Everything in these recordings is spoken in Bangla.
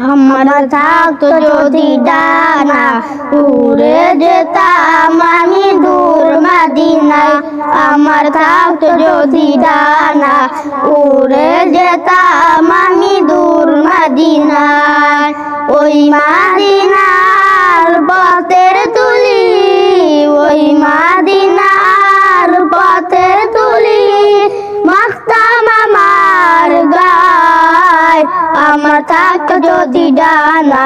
আমার থাকতো যদি ডানা উড়ে যেতাম আমি দূর মদিনায়। আমার থাকতো যদি ডানা উড়ে যেতাম আমি দূর মদিনায়। ওই মদিনার পথের তুলি, ওই মদিনার পথের তুলি মাখতাম আমার গায়। আমার থাকতো যদি ডানা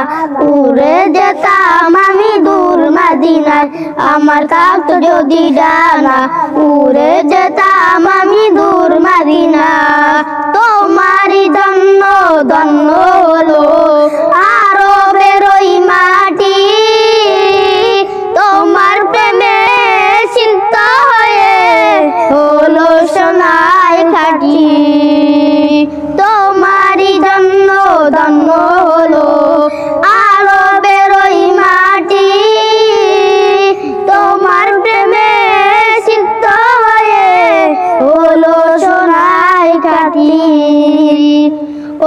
উড়ে যেতাম আমি দূর মদিনায়। আমার থাকতো যদি ডানা উড়ে যেতাম আমি দূর মদিনায়। তোমারই জন্য ধন্য হলো আরবের ওই মাটি, তোমার প্রেমে সিক্ত হয়ে হলো সোনায় খাঁটি। তোমারই জন্য ধন্য হলো আরবের ওই মাটি, তোমার প্রেমে সিক্ত হয়ে হলো সোনায় খাঁটি।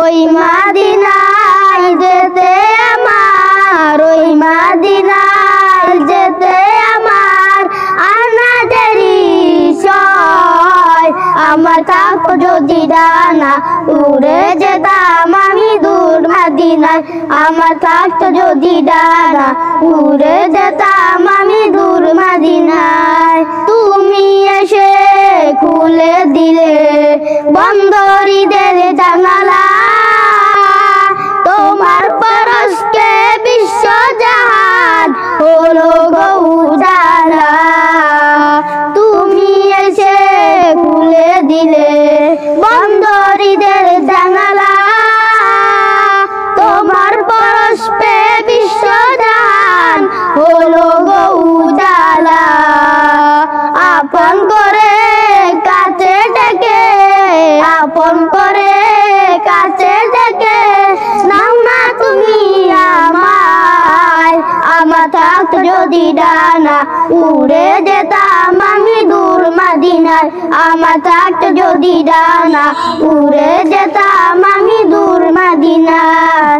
ওই মদিনায় যেতে আমার, ওই মদিনায় যেতে আমার আনা দেরি সয়। আমার থাকতো যদি ডানা উড়ে যেতাম আমি দূর মদিনায়। আমার থাকতো যদি ডানা উড়ে যেতাম আমি দূর মদিনায়। তুমি এসে খুলে দিলে বন্দরীদের জানালা, তোমার পরশকে বিশ্বজাহান হলো গো উজালা। তুমি এসে খুলে দিলে বন্দরীদের জানালা, তোমার পরশকে বিশ্বজাহান হলো গো উজালা। আপন করে কাছে ডেকে, আপন করে কাছে ডেকে নাও না তুমি আমায়। আমার থাকতো যদি ডানা উড়ে যেতাম আমি দূর মদিনায়। আমার থাকতো যদি ডানা উড়ে যেতাম আমি দূর মদিনায়।